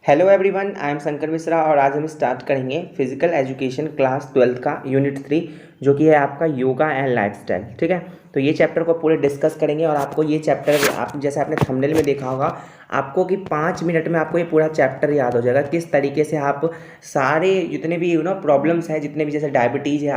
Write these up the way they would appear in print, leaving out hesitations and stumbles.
Hello everyone, I am Shankar Mishra और आज हम स्टार्ट करेंगे फिजिकल एजुकेशन क्लास 12 का यूनिट 3 जो कि है आपका योगा एंड लाइफस्टाइल। ठीक है, तो ये चैप्टर को पूरे डिस्कस करेंगे और आपको ये चैप्टर आप जैसे आपने थंबनेल में देखा होगा आपको कि 5 मिनट में आपको ये पूरा चैप्टर याद हो जाएगा किस तरीके से आप सारे जितने भी प्रॉब्लम्स हैं, जितने भी जैसे डायबिटीज़ है,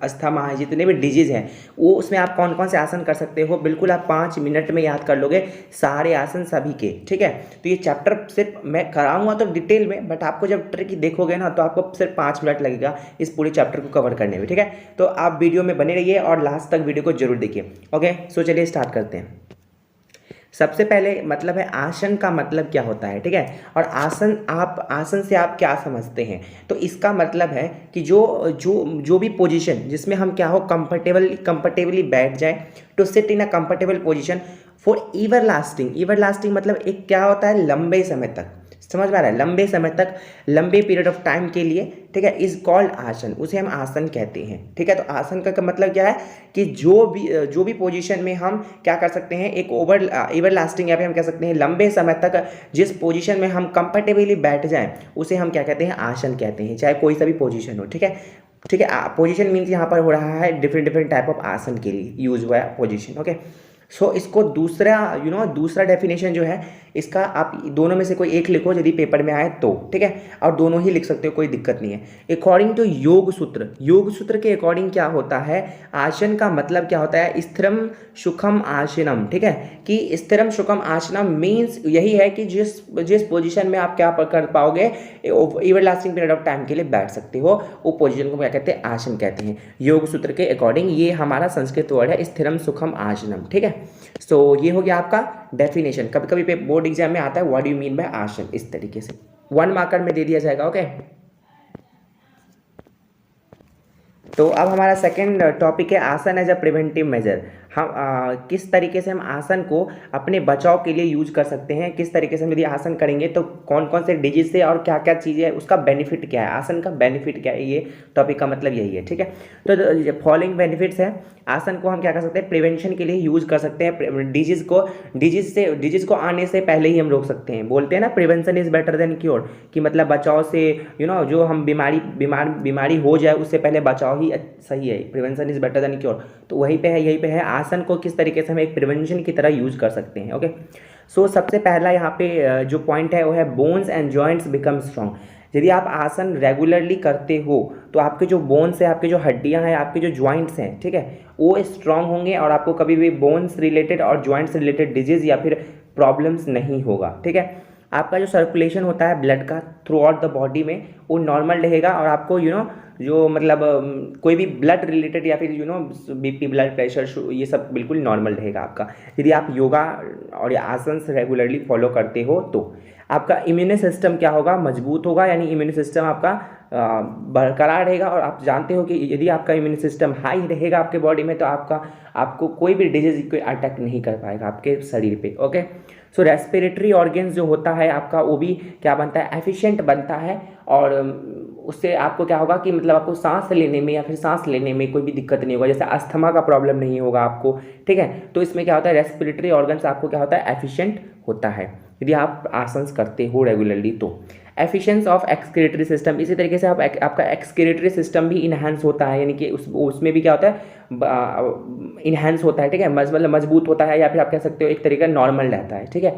अस्थमा है, जितने भी डिजीज़ हैं वो उसमें आप कौन कौन से आसन कर सकते हो बिल्कुल आप 5 मिनट में याद कर लोगे सारे आसन सभी के। ठीक है, तो ये चैप्टर सिर्फ मैं कराऊंगा तो डिटेल में, बट आपको जब ट्रिक देखोगे ना तो आपको सिर्फ 5 मिनट लगेगा इस पूरे चैप्टर को कवर करने में। ठीक है, तो आप वीडियो में बने रहिए और लास्ट तक वीडियो को जरूर देखिए। ओके, सो चलिए स्टार्ट करते हैं। सबसे पहले मतलब है आसन का मतलब क्या होता है। ठीक है, और आसन से आप क्या समझते हैं, तो इसका मतलब है कि जो जो जो भी पोजीशन जिसमें हम क्या हो कंफर्टेबली बैठ जाए, to sit in a comfortable position for everlasting मतलब एक क्या होता है लंबे समय तक, समझ में आ रहा है, लंबे समय तक, लंबे पीरियड ऑफ टाइम के लिए। ठीक है, इज कॉल्ड आसन, उसे हम आसन कहते हैं। ठीक है, तो आसन का मतलब क्या है कि जो भी पोजीशन में हम क्या कर सकते हैं, एक एवर लास्टिंग या फिर हम कह सकते हैं लंबे समय तक जिस पोजीशन में हम कंफर्टेबली बैठ जाएं उसे हम क्या कहते हैं, आसन कहते हैं, चाहे कोई सा भी पोजीशन हो। ठीक है, ठीक है, पोजीशन मीन्स यहाँ पर हो रहा है डिफरेंट टाइप ऑफ आसन के लिए यूज हुआ है पोजीशन। ओके, सो इसको दूसरा डेफिनेशन जो है इसका, आप दोनों में से कोई एक लिखो यदि पेपर में आए तो। ठीक है, और दोनों ही लिख सकते हो, कोई दिक्कत नहीं है। अकॉर्डिंग टू योग सूत्र के अकॉर्डिंग क्या होता है, आसन का मतलब क्या होता है, स्थिरम सुखम आसनम। ठीक है, कि स्थिरम सुखम आसनम मीन्स यही है कि जिस पोजीशन में आप क्या कर पाओगे, ever lasting period of time के लिए बैठ सकते हो, वो पोजीशन को क्या कहते हैं, आसन कहते हैं योग सूत्र के अकॉर्डिंग। ये हमारा संस्कृत वर्ड है स्थिरम सुखम आसनम। ठीक है, सो ये हो गया आपका डेफिनेशन। कभी कभी बोर्ड एग्जाम में आता है what do you mean by आसन, इस तरीके से 1 मार्कर में दे दिया जाएगा। ओके, तो अब हमारा सेकंड टॉपिक है आसन एज अ प्रिवेंटिव मेजर। हम किस तरीके से हम आसन को अपने बचाव के लिए यूज कर सकते हैं, किस तरीके से हम यदि आसन करेंगे तो कौन कौन से डिजीज से और क्या क्या चीज़ें है, उसका बेनिफिट क्या है, आसन का बेनिफिट क्या है, ये टॉपिक का मतलब यही है। ठीक है, तो फॉलोइंग बेनिफिट्स है, आसन को हम क्या कर सकते हैं, प्रिवेंशन के लिए यूज कर सकते हैं, डिजीज को आने से पहले ही हम रोक सकते हैं। बोलते हैं ना prevention is better than cure, कि मतलब बचाव से जो हम बीमारी हो जाए उससे पहले बचाव ही सही है, prevention is better than cure. तो वहीं पे है, यहीं पे है, आसन को किस तरीके से हम एक प्रिवेंशन की तरह यूज कर सकते हैं। ओके, सो सबसे पहला यहाँ पे जो पॉइंट है वो है bones and joints become strong. यदि आप आसन रेगुलरली करते हो तो आपके जो बोन्स है, आपकी जो हड्डियां हैं, आपके जो जॉइंट्स हैं, ठीक है, वो स्ट्रांग होंगे और आपको कभी भी बोन्स रिलेटेड और जॉइंट्स रिलेटेड डिजीज या फिर प्रॉब्लम्स नहीं होगा। ठीक है, आपका जो सर्कुलेशन होता है ब्लड का थ्रू आउट द बॉडी में वो नॉर्मल रहेगा और आपको जो मतलब कोई भी ब्लड रिलेटेड या फिर बीपी, ब्लड प्रेशर, ये सब बिल्कुल नॉर्मल रहेगा आपका, यदि आप योगा और आसन रेगुलरली फॉलो करते हो तो। आपका इम्यून सिस्टम क्या होगा, मजबूत होगा, यानी इम्यून सिस्टम आपका बरकरार रहेगा। और आप जानते हो कि यदि आपका इम्यून सिस्टम हाई रहेगा आपके बॉडी में तो आपको कोई भी डिजीज कोई अटैक नहीं कर पाएगा आपके शरीर पे। ओके, सो रेस्पिरेटरी ऑर्गन्स जो होता है आपका वो भी क्या बनता है, एफिशिएंट बनता है और उससे आपको क्या होगा कि मतलब आपको सांस लेने में या फिर सांस लेने में कोई भी दिक्कत नहीं होगा, जैसे अस्थमा का प्रॉब्लम नहीं होगा आपको। ठीक है, तो इसमें क्या होता है, रेस्पिरेटरी ऑर्गन्स आपको क्या होता है, एफिशिएंट होता है यदि आप आसन करते हो रेगुलरली तो। एफिशिएंसी ऑफ एक्सक्रीटरी सिस्टम, इसी तरीके से आपका एक्सक्रीटरी सिस्टम भी इन्हांस होता है, यानी कि उसमें भी क्या होता है, इन्हांस होता है। ठीक है, मतलब मजबूत होता है या फिर आप कह सकते हो एक तरीका नॉर्मल रहता है। ठीक है,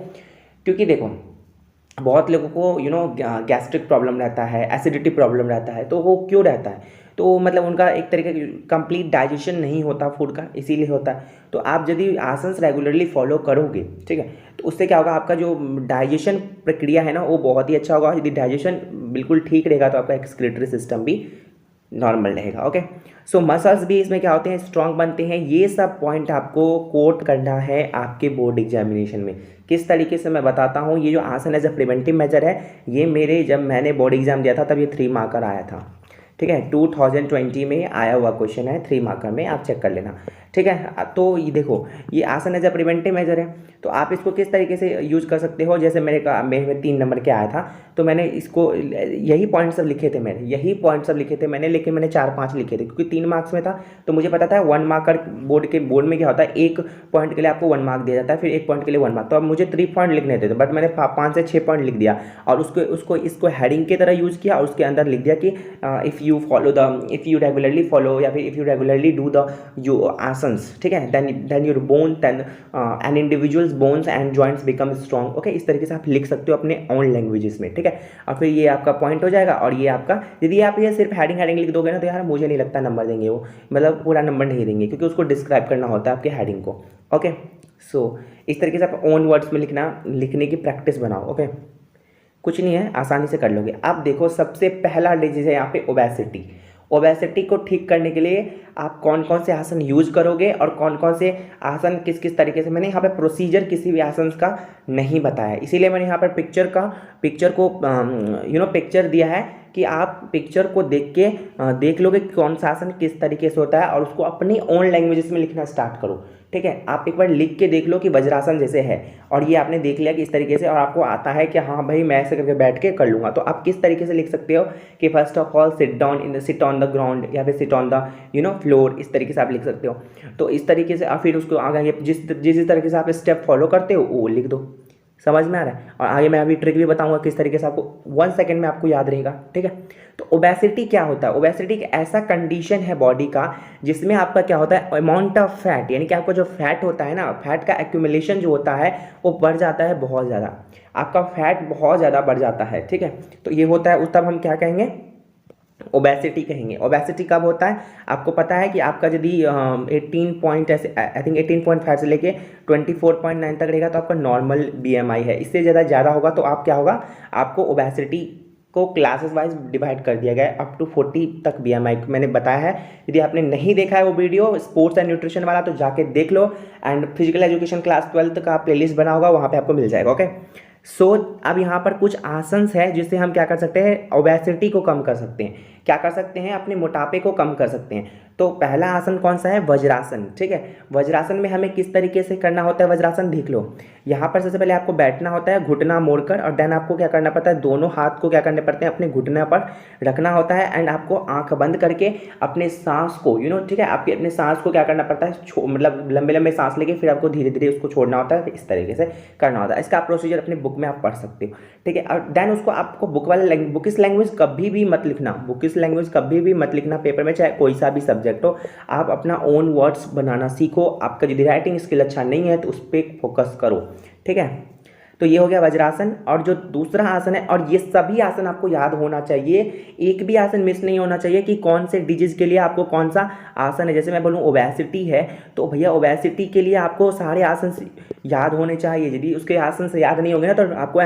क्योंकि देखो बहुत लोगों को गैस्ट्रिक प्रॉब्लम रहता है, एसिडिटी प्रॉब्लम रहता है, तो वो क्यों रहता है, तो मतलब उनका एक तरीके कंप्लीट डाइजेशन नहीं होता फूड का, इसीलिए होता है। तो आप यदि आसन रेगुलरली फॉलो करोगे, ठीक है, तो उससे क्या होगा, आपका जो डाइजेशन प्रक्रिया है ना वो बहुत ही अच्छा होगा। यदि डाइजेशन बिल्कुल ठीक रहेगा तो आपका एक्सक्रीटरी सिस्टम भी नॉर्मल रहेगा। ओके, सो मसल्स भी इसमें क्या होते हैं, स्ट्रांग बनते हैं। ये सब पॉइंट आपको कोट करना है आपके बोर्ड एग्जामिनेशन में। किस तरीके से मैं बताता हूँ, ये जो आसन एज अ प्रिवेंटिव मेजर है, ये जब मैंने बोर्ड एग्जाम दिया था तब ये 3 मार्कर आया था। ठीक है, 2020 में आया हुआ क्वेश्चन है, 3 मार्कर में, आप चेक कर लेना। ठीक है। तो ये देखो, ये आसन एज अ प्रिवेंटिव मेजर है, तो आप इसको किस तरीके से यूज कर सकते हो। जैसे मेरे 3 नंबर के आया था, तो मैंने इसको यही पॉइंट सब लिखे थे मैंने, लेकिन मैंने 4-5 लिखे थे क्योंकि 3 मार्क्स में था। तो मुझे पता था 1 मार्क बोर्ड में क्या होता है, 1 पॉइंट के लिए आपको 1 मार्क दिया जाता है, फिर 1 पॉइंट के लिए 1 मार्क। तो अब मुझे 3 पॉइंट लिखने थे, बट मैंने 5 से 6 पॉइंट लिख दिया और इसको हेडिंग की तरह यूज़ किया और उसके अंदर लिख दिया कि इफ़ यू रेगुलरली फॉलो या फिर if you regularly do the you आसन्स, ठीक है, then your bone an individuals bones and joints become strong. Okay, इस तरीके से आप लिख सकते हो अपने ओन लैंग्वेजेस में, ठीक है। और फिर ये आपका पॉइंट हो जाएगा। और ये आपका, यदि आप ये सिर्फ हेडिंग लिख दोगे ना, तो यार मुझे नहीं लगता नंबर देंगे वो, मतलब पूरा नंबर नहीं देंगे, क्योंकि उसको डिस्क्राइब करना होता है आपके हेडिंग को। ओके, सो इस तरीके से आप ओन वर्ड्स में लिखने की प्रैक्टिस बनाओ। ओके, कुछ नहीं है, आसानी से कर लोगे। अब देखो, सबसे पहला डिजीज है यहाँ पे ओबेसिटी को ठीक करने के लिए आप कौन कौन से आसन यूज करोगे और कौन कौन से आसन किस किस तरीके से। मैंने यहाँ पे प्रोसीजर किसी भी आसन का नहीं बताया, इसीलिए मैंने यहाँ पर पिक्चर दिया है कि आप पिक्चर को देख लोगे कौन सा आसन किस तरीके से होता है और उसको अपनी ओन लैंग्वेजेस में लिखना स्टार्ट करो, ठीक है। आप एक बार लिख के देख लो कि वज्रासन जैसे है, और ये आपने देख लिया कि इस तरीके से, और आपको आता है कि हाँ भाई मैं ऐसे करके बैठ के कर लूँगा, तो आप किस तरीके से लिख सकते हो कि first of all sit on the ground या फिर सिट ऑन द फ्लोर, इस तरीके से आप लिख सकते हो। तो इस तरीके से आप फिर उसको आगे जिस तरीके से आप स्टेप फॉलो करते हो वो लिख दो। समझ में आ रहा है। और आगे मैं अभी ट्रिक भी बताऊंगा किस तरीके से आपको 1 सेकंड में आपको याद रहेगा, ठीक है। तो ओबेसिटी क्या होता है, ओबेसिटी एक ऐसा कंडीशन है बॉडी का जिसमें आपका क्या होता है, अमाउंट ऑफ फैट, यानी कि आपका जो फैट होता है ना, फैट का एक्यूमुलेशन जो होता है वो बढ़ जाता है बहुत ज़्यादा, आपका फैट बहुत ज़्यादा बढ़ जाता है, ठीक है। तो ये होता है, उस तब हम क्या कहेंगे, ओबेसिटी कहेंगे। ओबेसिटी कब होता है, आपको पता है कि आपका यदि 18 पॉइंट ऐसे, आई थिंक 18.5 से लेके 24.9 तक रहेगा तो आपका नॉर्मल BMI है। इससे ज़्यादा होगा तो आप क्या होगा, आपको ओबेसिटी को क्लासेस वाइज डिवाइड कर दिया गया है, अप टू 40 तक BMI मैंने बताया है। यदि आपने नहीं देखा है वो वीडियो स्पोर्ट्स एंड न्यूट्रिशन वाला, तो जाके देख लो। एंड फिजिकल एजुकेशन क्लास 12 का प्लेलिस्ट बना होगा, वहाँ पे आपको मिल जाएगा। ओके, सो अब यहाँ पर कुछ आसन्स है जिससे हम क्या कर सकते हैं, ओबेसिटी को कम कर सकते हैं, क्या कर सकते हैं, अपने मोटापे को कम कर सकते हैं। तो पहला आसन कौन सा है, वज्रासन, ठीक है। वज्रासन में हमें किस तरीके से करना होता है, वज्रासन देख लो। यहाँ पर सबसे पहले आपको बैठना होता है घुटना मोड़कर, और देन आपको क्या करना पड़ता है, दोनों हाथ को क्या करने पड़ते हैं, अपने घुटने पर रखना होता है। एंड आपको आंख बंद करके अपने सांस को ठीक है, आपके अपने सांस को क्या करना पड़ता है, मतलब लंबे लंबे सांस लेके फिर आपको धीरे धीरे उसको छोड़ना होता है, इस तरीके से करना होता है। इसका प्रोसीजर अपने बुक में आप पढ़ सकते हो, ठीक है। और देन उसको आपको बुकिश लैंग्वेज कभी भी मत लिखना पेपर में, चाहे कोई सा भी सब्जेक्ट हो। आप अपना ओन वर्ड्स बनाना सीखो, आपका यदि राइटिंग स्किल अच्छा नहीं है तो उस पर फोकस करो, ठीक है। तो ये हो गया वज्रासन। और जो दूसरा आसन है, और ये सभी आसन आपको याद होना चाहिए, एक भी आसन मिस नहीं होना चाहिए कि कौन से डिजीज के लिए आपको कौन सा आसन है। जैसे मैं बोलूँ ओबेसिटी है, तो भैया ओबेसिटी के लिए आपको सारे आसन याद होने चाहिए। यदि उसके आसन से याद नहीं होंगे ना, तो आपको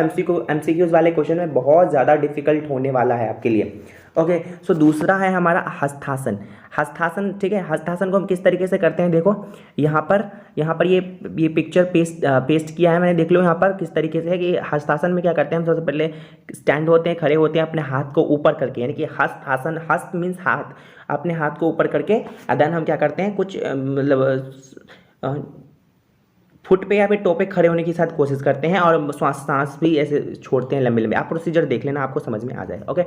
MCQs वाले क्वेश्चन में बहुत ज़्यादा डिफिकल्ट होने वाला है आपके लिए। ओके, सो दूसरा है हमारा हस्तासन, ठीक है। हस्तासन को हम किस तरीके से करते हैं, देखो यहाँ पर ये पिक्चर पेस्ट किया है मैंने, देख लो यहाँ पर किस तरीके से है कि हस्तासन में क्या करते हैं हम, सबसे पहले स्टैंड होते हैं, खड़े होते हैं अपने हाथ को ऊपर करके, यानी कि हस्तासन, हस्त मीन्स हाथ, अपने हाथ को ऊपर करके। देन हम क्या करते हैं, कुछ मतलब फुट पे या फिर टो पे खड़े होने की साथ कोशिश करते हैं, और सांस भी ऐसे छोड़ते हैं लंबे लंबे। आप प्रोसीजर देख लेना, आपको समझ में आ जाएगा। ओके,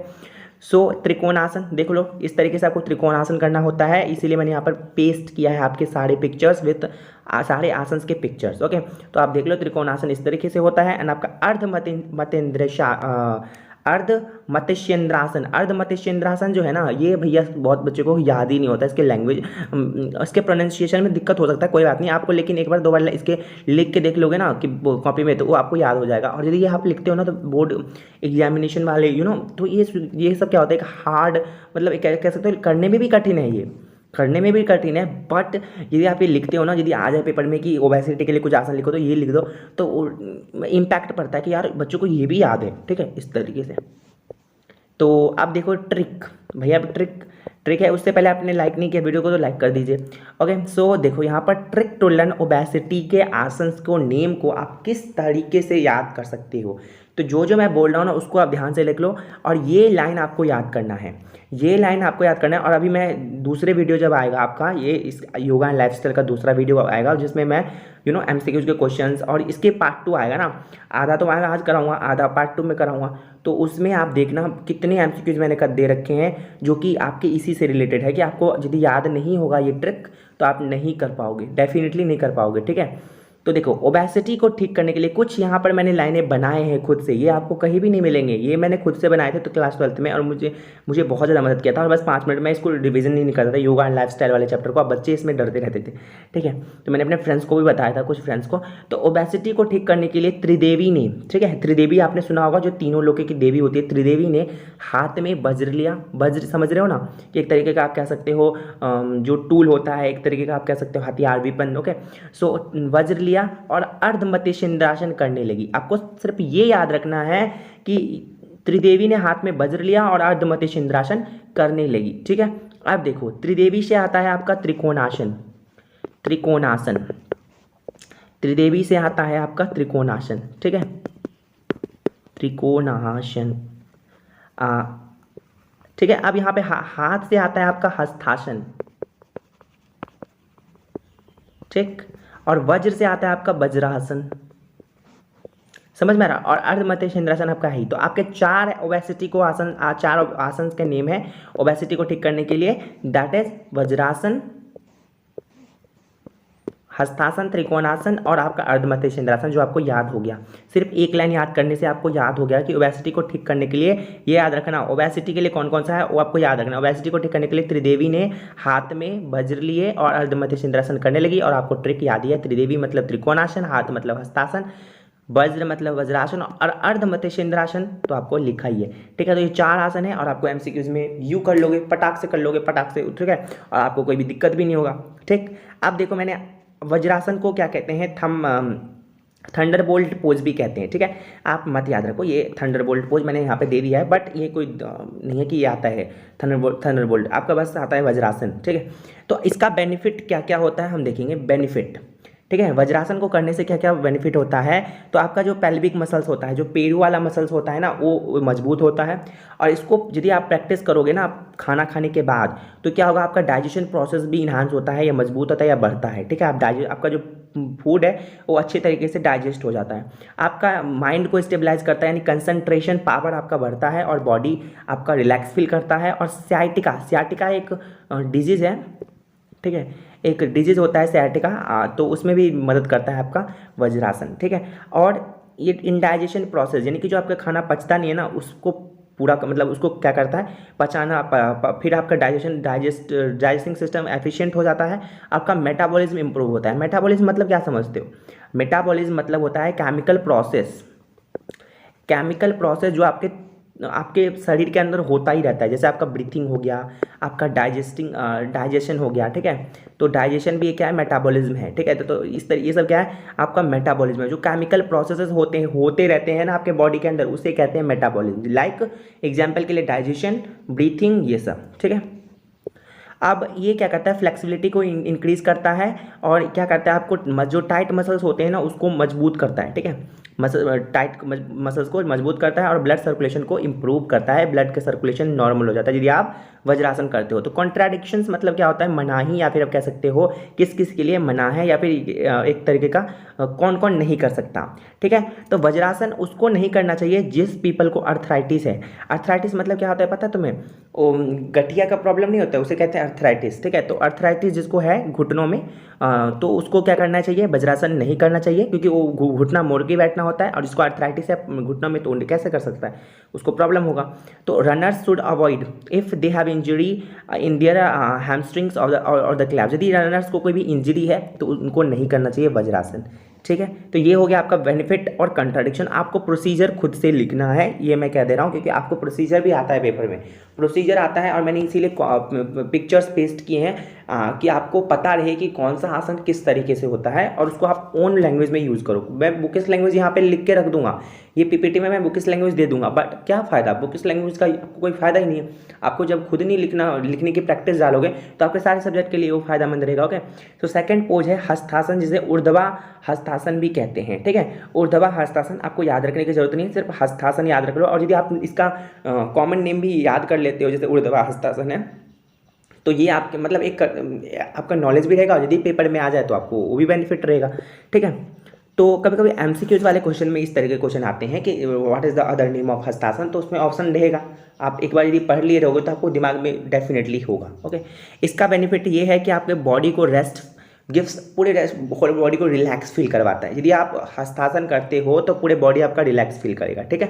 सो त्रिकोणासन देख लो, इस तरीके से आपको त्रिकोणासन करना होता है, इसीलिए मैंने यहाँ पर पेस्ट किया है आपके सारे पिक्चर्स विथ सारे आसन्स के पिक्चर्स। ओके, तो आप देख लो त्रिकोणासन इस तरीके से होता है। एंड आपका अर्धमत्स्येंद्रासन जो है ना, ये भैया बहुत बच्चों को याद ही नहीं होता, इसके लैंग्वेज, इसके प्रोनाउंसिएशन में दिक्कत हो सकता है, कोई बात नहीं, आपको लेकिन एक बार 2 बार इसके लिख के देख लोगे ना कि कॉपी में, तो वो आपको याद हो जाएगा। और यदि ये आप लिखते हो ना, तो बोर्ड एग्जामिनेशन वाले तो ये सब क्या होता है, एक हार्ड, मतलब कह सकते हो करने में भी कठिन है, ये करने में भी कठिन है। बट यदि आप ये लिखते हो ना, यदि आ जाए पेपर में कि ओबेसिटी के लिए कुछ आसन लिखो, तो ये लिख दो, तो इम्पैक्ट पड़ता है कि यार बच्चों को ये भी याद है, ठीक है, इस तरीके से। तो आप देखो ट्रिक, भैया ट्रिक है, उससे पहले आपने लाइक नहीं किया वीडियो को तो लाइक कर दीजिए। ओके, सो देखो यहाँ पर ट्रिक टू लर्न ओबेसिटी के आसन को, नेम को आप किस तरीके से याद कर सकते हो, तो जो जो मैं बोल रहा हूँ ना उसको आप ध्यान से लिख लो, और ये लाइन आपको याद करना है, ये लाइन आपको याद करना है। और अभी मैं दूसरे वीडियो जब आएगा आपका, ये इस योगा एंड लाइफस्टाइल का दूसरा वीडियो आएगा जिसमें मैं एमसीक्यूज के क्वेश्चंस और इसके पार्ट 2 आएगा ना, आधा तो मैं आज कराऊंगा, आधा पार्ट 2 में कराऊंगा। तो उसमें आप देखना कितने एमसीक्यूज मैंने कर दे रखे हैं जो कि आपके इसी से रिलेटेड है, कि आपको यदि याद नहीं होगा ये ट्रिक तो आप नहीं कर पाओगे, डेफिनेटली नहीं कर पाओगे, ठीक है। तो देखो, ओबेसिटी को ठीक करने के लिए कुछ यहाँ पर मैंने लाइनें बनाए हैं खुद से, ये आपको कहीं भी नहीं मिलेंगे, ये मैंने खुद से बनाए थे तो क्लास 12th में, और मुझे बहुत ज़्यादा मदद किया था। और बस 5 मिनट में इसको रिवीजन नहीं निकलता था, योगा एंड लाइफस्टाइल वाले चैप्टर को। अब बच्चे इसमें डरते रहते थे, ठीक है। तो मैंने अपने फ्रेंड्स को भी बताया था, कुछ फ्रेंड्स को। तो ओबेसिटी को ठीक करने के लिए त्रिदेवी ने, ठीक है, त्रिदेवी आपने सुना होगा, जो तीनों लोके की देवी होती है, त्रिदेवी ने हाथ में वज्र लिया। वज्र समझ रहे हो ना, कि एक तरीके का आप कह सकते हो जो टूल होता है, एक तरीके का आप कह सकते हो हथियार, विपन, ओके। सो वज्र लिया और अर्धमति सिंहासन करने लगी। आपको सिर्फ ये याद रखना है कि त्रिदेवी ने हाथ में वज्र लिया और अर्धमति सिंहासन करने लगी, ठीक है। अब देखो, त्रिदेवी से आता है आपका त्रिकोणासन, त्रिकोणासन, त्रिदेवी से आता है आपका त्रिकोणासन, ठीक है, त्रिकोणासन, ठीक है। अब यहाँ पे हाथ से आता है आपका हस्तासन, ठीक, और वज्र से आता है आपका वज्रासन, समझ में आ रहा। और अर्धमति सिंहासन आपका है ही। तो आपके 4 ओबेसिटी को आसन, 4 आसन के नेम है ओबेसिटी को ठीक करने के लिए, दैट इज वज्रासन, हस्तासन, त्रिकोणासन और आपका अर्धमति सिंहासन, जो आपको याद हो गया। सिर्फ एक लाइन याद करने से आपको याद हो गया कि ओबेसिटी को ठीक करने के लिए ये याद रखना, ओबेसिटी के लिए कौन कौन सा है वो आपको याद रखना। ओबेसिटी को ठीक करने के लिए त्रिदेवी ने हाथ में वज्र लिए और अर्धमति सिंहासन करने लगी, और आपको ट्रिक याद ही है, त्रिदेवी मतलब त्रिकोणासन, हाथ मतलब हस्तासन, वज्र मतलब वज्रासन और अर्धमति सिंहासन तो आपको लिखा ही है, ठीक है। तो ये 4 आसन है, और आपको एमसीक्यूज में यू कर लोगे, पटाख से कर लोगे, पटाख से, ठीक है, और आपको कोई भी दिक्कत भी नहीं होगा, ठीक। अब देखो, मैंने वज्रासन को क्या कहते हैं, थंडरबोल्ट पोज भी कहते हैं, ठीक है। आप मत याद रखो, ये थंडरबोल्ट पोज मैंने यहाँ पे दे दिया है, बट ये कोई नहीं है कि ये आता है थंडरबोल्ट, आपका बस आता है वज्रासन, ठीक है। तो इसका बेनिफिट क्या क्या होता है हम देखेंगे, बेनिफिट, ठीक है। वज्रासन को करने से क्या क्या बेनिफिट होता है, तो आपका जो पेल्विक मसल्स होता है, जो पेरू वाला मसल्स होता है ना, वो मजबूत होता है। और इसको यदि आप प्रैक्टिस करोगे ना खाना खाने के बाद, तो क्या होगा, आपका डाइजेशन प्रोसेस भी इन्हांस होता है, या मजबूत होता है, या बढ़ता है, ठीक है। आपका जो फूड है वो अच्छे तरीके से डाइजेस्ट हो जाता है, आपका माइंड को स्टेबलाइज करता है, यानी कंसंट्रेशन पावर आपका बढ़ता है, और बॉडी आपका रिलैक्स फील करता है। और सियाटिका एक डिजीज़ है, ठीक है, एक डिजीज होता है सियाटिका, तो उसमें भी मदद करता है आपका वज्रासन, ठीक है। और ये इंडाइजेशन प्रोसेस, यानी कि जो आपका खाना पचता नहीं है ना, उसको पूरा मतलब उसको क्या करता है, पचाना, फिर आपका डाइजेस्टिंग सिस्टम एफिशिएंट हो जाता है, आपका मेटाबॉलिज्म इंप्रूव होता है। मेटाबॉलिज्म मतलब क्या समझते हो, मेटाबॉलिज्म मतलब होता है केमिकल प्रोसेस जो आपके शरीर के अंदर होता ही रहता है, जैसे आपका ब्रीथिंग हो गया, आपका डाइजेशन हो गया, ठीक है। तो डाइजेशन भी क्या है, मेटाबॉलिज्म है, ठीक है। तो इस तरह ये सब क्या है, आपका मेटाबॉलिज्म है, जो केमिकल प्रोसेसेस होते रहते हैं ना आपके बॉडी के अंदर, उसे कहते हैं मेटाबॉलिज्म। लाइक एग्जाम्पल के लिए डाइजेशन, ब्रीथिंग, ये सब, ठीक है। अब ये क्या करता है, फ्लेक्सिबिलिटी को इंक्रीज करता है, और क्या करता है, आपको जो टाइट मसल्स होते हैं ना उसको मजबूत करता है, ठीक है। टाइट मसल्स को मजबूत करता है, और ब्लड सर्कुलेशन को इंप्रूव करता है, ब्लड का सर्कुलेशन नॉर्मल हो जाता है यदि आप वज्रासन करते हो। तो कॉन्ट्राडिक्शंस मतलब क्या होता है, मनाही, या फिर आप कह सकते हो किस किस के लिए मना है, या फिर एक तरीके का कौन कौन नहीं कर सकता, ठीक है। तो वज्रासन उसको नहीं करना चाहिए जिस पीपल को अर्थराइटिस है। अर्थराइटिस मतलब क्या होता है पता है तुम्हें, गठिया का प्रॉब्लम नहीं होता है, उसे कहते हैं अर्थराइटिस, ठीक है। तो अर्थराइटिस जिसको है घुटनों में, तो उसको क्या करना चाहिए, वज्रासन नहीं करना चाहिए, क्योंकि वो घुटना मोड़ के बैठना होता है, और जिसको अर्थराइटिस है घुटनों में, तो कैसे कर सकता है, उसको प्रॉब्लम होगा। तो runners should avoid if they have injury in their hamstrings और द क्लैप्स। यदि रनर्स को कोई भी इंजरी है तो उनको नहीं करना चाहिए वज्रासन, ठीक है। तो ये हो गया आपका बेनिफिट और कंट्राडिक्शन। आपको प्रोसीजर खुद से लिखना है, ये मैं कह दे रहा हूँ, क्योंकि आपको प्रोसीजर भी आता है पेपर में, प्रोसीजर आता है, और मैंने इसीलिए पिक्चर्स पेस्ट किए हैं कि आपको पता रहे कि कौन सा आसन किस तरीके से होता है, और उसको आप ओन लैंग्वेज में यूज़ करो। मैं बुकिश लैंग्वेज यहाँ पे लिख के रख दूंगा ये पीपीटी में मैं बुकिश लैंग्वेज दे दूंगा, बट क्या फ़ायदा, बुकिश लैंग्वेज का आपको कोई फ़ायदा ही नहीं है। आपको जब खुद नहीं लिखने की प्रैक्टिस डालोगे तो आपके सारे सब्जेक्ट के लिए वो फ़ायदामंद रहेगा। ओके, तो सेकंड पोज है हस्तासन, जिसे ऊर्ध्वा हस्तासन भी कहते हैं। ठीक है, ऊर्ध्वा हस्तासन आपको याद रखने की जरूरत नहीं है, सिर्फ हस्तासन याद रख लो। और यदि आप इसका कॉमन नेम भी याद कर लेते हो, जैसे ऊर्ध्वा हस्तासन है, तो ये आपके मतलब एक आपका नॉलेज भी रहेगा, और यदि पेपर में आ जाए तो आपको वो भी बेनिफिट रहेगा। ठीक है, तो कभी कभी एमसीक्यूज वाले क्वेश्चन में इस तरह के क्वेश्चन आते हैं कि what is the other name of hastasana, तो उसमें ऑप्शन रहेगा। आप एक बार यदि पढ़ लिए रहोगे तो आपको दिमाग में डेफिनेटली होगा। ओके, इसका बेनिफिट ये है कि आपके बॉडी को रेस्ट गिव्स, पूरे बॉडी को रिलैक्स फील करवाता है। यदि आप हस्तासन करते हो तो पूरे बॉडी आपका रिलैक्स फील करेगा। ठीक है,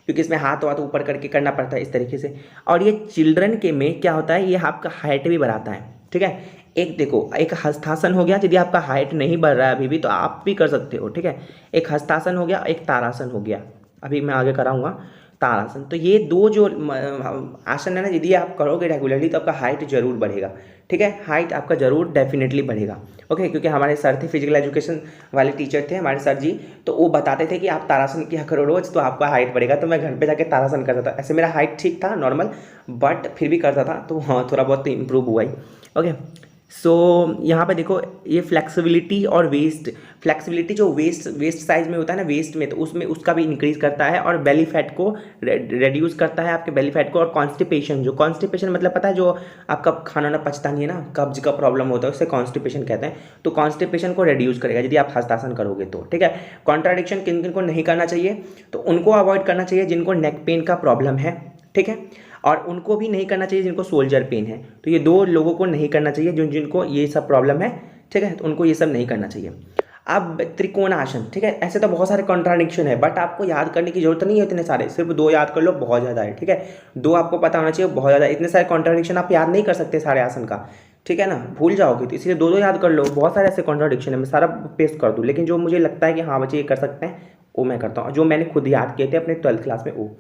क्योंकि इसमें हाथ ऊपर करके करना पड़ता है इस तरीके से। और ये चिल्ड्रन के में क्या होता है, ये आपका हाइट भी बढ़ाता है। ठीक है, एक देखो, एक हस्तासन हो गया, यदि आपका हाइट नहीं बढ़ रहा है अभी भी तो आप भी कर सकते हो। ठीक है, एक हस्तासन हो गया, एक तारासन हो गया, अभी मैं आगे कराऊंगा तारासन। तो ये दो जो आसन है ना, यदि आप करोगे रेगुलरली तो आपका हाइट जरूर बढ़ेगा। ठीक है, हाइट आपका जरूर डेफिनेटली बढ़ेगा। ओके, क्योंकि हमारे सर थे फिजिकल एजुकेशन वाले टीचर थे हमारे सर जी, तो वो बताते थे कि आप तारासन किया करो रोज तो आपका हाइट बढ़ेगा। तो मैं घर पे जाके तारासन करता था। ऐसे मेरा हाइट ठीक था नॉर्मल, बट फिर भी करता था, तो हाँ थोड़ा बहुत तो इम्प्रूव हुआ ही। ओके, सो यहाँ पे देखो, ये फ्लेक्सिबिलिटी और वेस्ट, फ्लेक्सिबिलिटी जो वेस्ट साइज में होता है ना, वेस्ट में, तो उसमें उसका भी इंक्रीज करता है, और बेली फैट को रेड्यूस करता है, आपके बेली फैट को। और कॉन्स्टिपेशन, जो कॉन्स्टिपेशन मतलब पता है, जो आपका खाना ना पचता नहीं है ना, कब्ज का प्रॉब्लम होता है, उससे कॉन्स्टिपेशन कहते हैं। तो कॉन्स्टिपेशन को रेड्यूस करेगा यदि आप हस्तासन करोगे तो। ठीक है, कॉन्ट्राडिक्शन किन किन को नहीं करना चाहिए, तो उनको अवॉइड करना चाहिए जिनको नेक पेन का प्रॉब्लम है। ठीक है, और उनको भी नहीं करना चाहिए जिनको सोल्जर पेन है। तो ये दो लोगों को नहीं करना चाहिए, जिनको ये सब प्रॉब्लम है। ठीक है, तो उनको ये सब नहीं करना चाहिए। अब त्रिकोणासन, ठीक है, ऐसे तो बहुत सारे कॉन्ट्राडिक्शन है, बट आपको याद करने की जरूरत नहीं है इतने सारे, सिर्फ दो याद कर लो, बहुत ज़्यादा है। ठीक है, दो आपको पता होना चाहिए, बहुत ज़्यादा, इतने सारे कॉन्ट्राडिक्शन आप याद नहीं कर सकते सारे आसन का। ठीक है ना, भूल जाओगे, तो इसलिए दो दो याद कर लो। बहुत सारे ऐसे कॉन्ट्राडिक्शन है, मैं सारा पेस्ट कर दूँ, लेकिन जो मुझे लगता है कि हाँ बच्चे ये कर सकते हैं वो मैं करता हूँ, जो मैंने खुद याद किए थे अपने 12th क्लास में वो।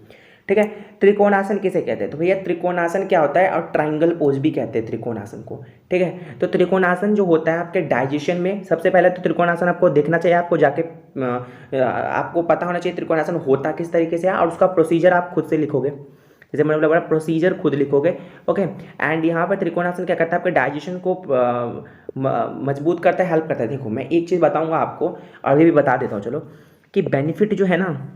ठीक है, त्रिकोणासन किसे कहते हैं, तो भैया त्रिकोणासन क्या होता है, और ट्राइंगल पोज भी कहते हैं त्रिकोणासन को। ठीक है, तो त्रिकोणासन जो होता है आपके डाइजेशन में, सबसे पहले तो त्रिकोणासन आपको देखना चाहिए, आपको जाके आपको पता होना चाहिए त्रिकोणासन होता किस तरीके से है, और उसका प्रोसीजर आप खुद से लिखोगे, जैसे मतलब बड़ा प्रोसीजर खुद लिखोगे। ओके, एंड यहाँ पर त्रिकोणासन क्या करता है, आपके डाइजेशन को मजबूत करता है, हेल्प करता है। देखो मैं एक चीज़ बताऊँगा आपको, अभी भी बता देता हूँ चलो, कि बेनिफिट जो है ना,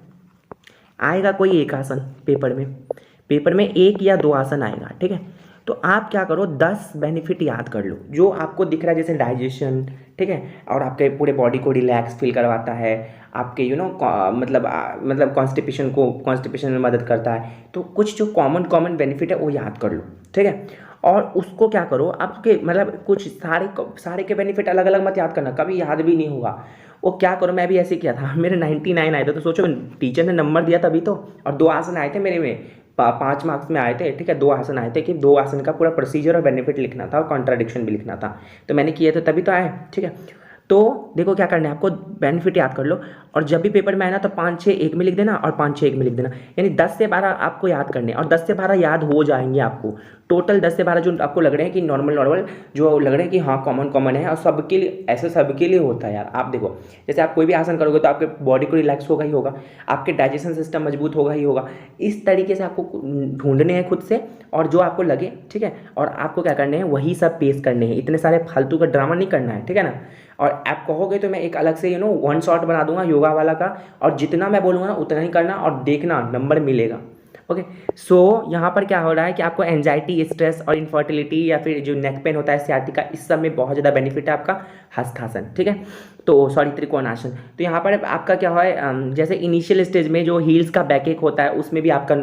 आएगा कोई एक आसन पेपर में एक या दो आसन आएगा। ठीक है, तो आप क्या करो, 10 बेनिफिट याद कर लो जो आपको दिख रहा है, जैसे डाइजेशन। ठीक है, और आपके पूरे बॉडी को रिलैक्स फील करवाता है, आपके मतलब कॉन्स्टिपेशन में मदद करता है। तो कुछ जो कॉमन बेनिफिट है वो याद कर लो। ठीक है, और उसको क्या करो, आपके मतलब कुछ सारे के बेनिफिट अलग अलग मत याद करना, कभी याद भी नहीं होगा। वो क्या करो, मैं भी ऐसे किया था, मेरे 99 आए थे, तो सोचो टीचर ने नंबर दिया तभी तो, और 2 आसन आए थे मेरे में, 5 मार्क्स में आए थे। ठीक है, 2 आसन आए थे कि 2 आसन का पूरा प्रोसीजर और बेनिफिट लिखना था, और कॉन्ट्राडिक्शन भी लिखना था, तो मैंने किए थे तभी तो आए। ठीक है, तो देखो क्या करना है आपको, बेनिफिट याद कर लो, और जब भी पेपर में आए ना तो 5-6 एक में लिख देना, और 5-6 एक में लिख देना, यानी 10 से 12 आपको याद करने, और 10 से 12 याद हो जाएंगे आपको। टोटल 10 से 12 जो आपको लग रहे हैं कि नॉर्मल जो लग रहे हैं कि हाँ कॉमन है, और सबके लिए, ऐसे सबके लिए होता है यार। आप देखो, जैसे आप कोई भी आसन करोगे तो आपके बॉडी को रिलैक्स होगा ही होगा, आपके डाइजेशन सिस्टम मजबूत होगा ही होगा। इस तरीके से आपको ढूंढने हैं खुद से, और जो आपको लगे। ठीक है, और आपको क्या करने हैं, वही सब पेश करने हैं, इतने सारे फालतू का ड्रामा नहीं करना है। ठीक है ना, और आप कहोगे तो मैं एक अलग से वन शॉट बना दूंगा योगा वाला का, और जितना मैं बोलूँगा ना उतना ही करना, और देखना नंबर मिलेगा। ओके, सो यहाँ पर क्या हो रहा है कि आपको एंजाइटी, स्ट्रेस और इनफर्टिलिटी, या फिर जो नेक पेन होता है, सियाटिका, इस सब में बहुत ज़्यादा बेनिफिट है आपका हस्तासन। ठीक है, तो सॉरी त्रिकोणासन। तो यहाँ पर आपका क्या है, जैसे इनिशियल स्टेज में जो हील्स का बैक एक होता है, उसमें भी आपका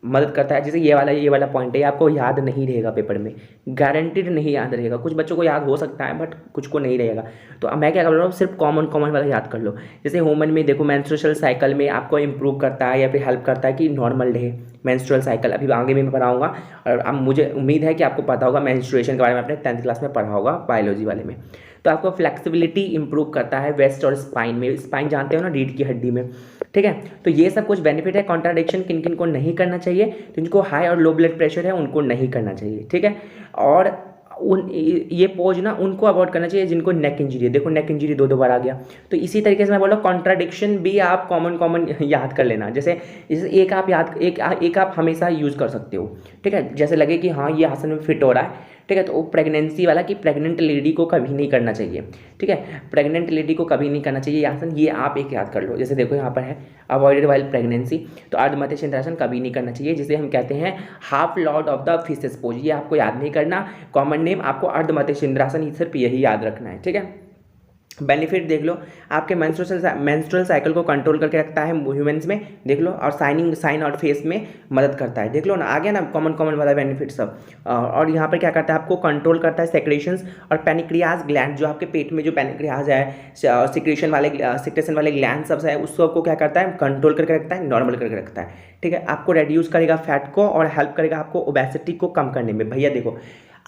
मदद करता है। जैसे ये वाला पॉइंट है, आपको याद नहीं रहेगा पेपर में, गारंटीड नहीं याद रहेगा। कुछ बच्चों को याद हो सकता है बट कुछ को नहीं रहेगा। तो अब मैं क्या कर रहा हूँ, सिर्फ कॉमन वाला याद कर लो। जैसे ह्यूमन में देखो, मेंस्ट्रुअल साइकिल में आपको इंप्रूव करता है या फिर हेल्प करता है कि नॉर्मल रहे मेंस्ट्रुअल साइकिल। अभी आगे में मैं पढ़ाऊँगा, और अब मुझे उम्मीद है कि आपको पता होगा मेंस्ट्रुएशन के बारे में, अपने 10th क्लास में पढ़ा होगा बायोलॉजी वाले में। तो आपको फ्लेक्सिबिलिटी इंप्रूव करता है वेस्ट और स्पाइन में, स्पाइन जानते हो ना, रीढ़ की हड्डी में। ठीक है, तो ये सब कुछ बेनिफिट है। कॉन्ट्राडिक्शन किन किन को नहीं करना चाहिए, तो जिनको हाई और लो ब्लड प्रेशर है उनको नहीं करना चाहिए। ठीक है, और उन ये पोज ना उनको अवॉइड करना चाहिए जिनको नेक इंजरी है। देखो नेक इंजरी 2 बार आ गया। तो इसी तरीके से मैं बोल रहा हूँ कॉन्ट्राडिक्शन भी आप कॉमन याद कर लेना। जैसे एक आप एक आप हमेशा यूज़ कर सकते हो, ठीक है। जैसे लगे कि हाँ ये आसन में फिट हो रहा है, ठीक है, तो वो प्रेगनेंसी वाला कि प्रेग्नेंट लेडी को कभी नहीं करना चाहिए, ठीक है, प्रेग्नेंट लेडी को कभी नहीं करना चाहिए ये आसन। ये आप एक याद कर लो। जैसे देखो यहाँ पर है अवॉइडेड वाइल प्रेगनेंसी, तो अर्ध मध्य चंद्रासन कभी नहीं करना चाहिए, जिसे हम कहते हैं half Lord of the fishes pose. ये आपको याद नहीं करना, कॉमन नेम आपको अर्ध मध्य चंद्रासन सिर्फ यही याद रखना है, ठीक है। बेनिफिट देख लो, आपके मेंस्ट्रुअल साइकिल को कंट्रोल करके रखता है ह्यूमंस में, देख लो, और साइन और फेस में मदद करता है, देख लो ना, आ गया ना कॉमन वाला बेनिफिट सब। और यहाँ पर क्या करता है, आपको कंट्रोल करता है सेक्रेशंस और पैनिक्रियाज ग्लैंड, जो आपके पेट में जो पैनिक्रियाज है, सिक्रेशन वाले ग्लैंड सब है, उस सबको क्या करता है, कंट्रोल करके रखता है, नॉर्मल करके रखता है, ठीक है। आपको रेड्यूस करेगा फैट को और हेल्प करेगा आपको ओबेसिटी को कम करने में। भैया देखो,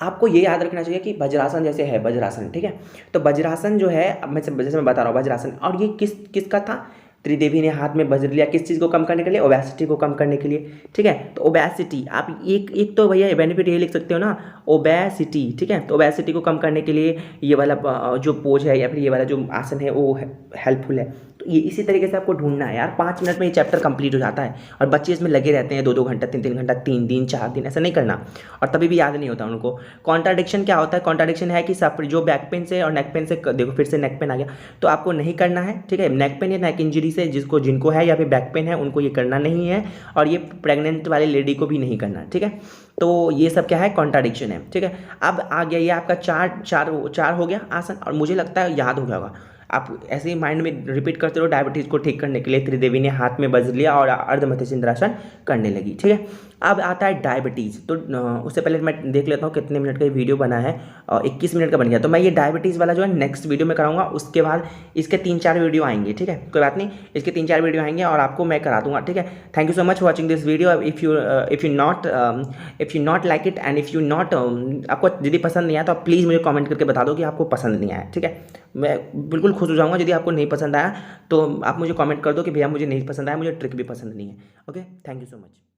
आपको ये याद रखना चाहिए कि वज्रासन जैसे है, वज्रासन, ठीक है। तो वज्रासन जो है, अब जैसे मैं बता रहा हूँ वज्रासन, और ये किसका था, त्रिदेवी ने हाथ में वज्र लिया, किस चीज़ को कम करने के लिए, ओबेसिटी को कम करने के लिए, ठीक है। तो ओबेसिटी आप एक तो भैया बेनिफिट ये लिख सकते हो ना, ओबेसिटी, ठीक है। तो ओबेसिटी को कम करने के लिए ये वाला जो पोज है या फिर ये वाला जो आसन है वो हेल्पफुल है। तो ये इसी तरीके से आपको ढूंढना है यार। 5 मिनट में ये चैप्टर कंप्लीट हो जाता है, और बच्चे इसमें लगे रहते हैं 2-2 घंटा, 3-3 घंटा, 3 दिन 4 दिन, ऐसा नहीं करना, और तभी भी याद नहीं होता उनको। कॉन्ट्राडिक्शन क्या होता है, कॉन्ट्राडिक्शन है कि सब जो बैक पेन से और नेक पेन से, देखो फिर से नेक पेन आ गया, तो आपको नहीं करना है, ठीक है। नेक पेन या नेक इंजरी से जिनको है या फिर बैक पेन है उनको ये करना नहीं है, और ये प्रेग्नेंट वाली लेडी को भी नहीं करना, ठीक है। तो ये सब क्या है, कॉन्ट्राडिक्शन है, ठीक है। अब आ गया ये आपका चार हो गया आसन, और मुझे लगता है याद हो गया होगा। आप ऐसे ही माइंड में रिपीट करते रहो। डायबिटीज़ को ठीक करने के लिए त्रिदेवी ने हाथ में वज्र लिया और अर्ध मध्य चंद्रासन करने लगी, ठीक है। अब आता है डायबिटीज़। तो उससे पहले मैं देख लेता हूँ कितने मिनट का ये वीडियो बना है, 21 मिनट का बन गया। तो मैं ये डायबिटीज़ वाला जो है नेक्स्ट वीडियो में कराऊंगा, उसके बाद इसके 3-4 वीडियो आएंगे, ठीक है, कोई बात नहीं, इसके 3-4 वीडियो आएंगे और आपको मैं करा दूंगा, ठीक है। Thank you so much watching this video. If you not like it and if you not, आपको यदि पसंद नहीं आया तो आप प्लीज़ मुझे कॉमेंट करके बता दो कि आपको पसंद नहीं आया, ठीक है। मैं बिल्कुल खुश हो जाऊँगा यदि आपको नहीं पसंद आया, तो आप मुझे कमेंट कर दो कि भैया मुझे नहीं पसंद आया, मुझे ट्रिक भी पसंद नहीं है। Okay, thank you so much.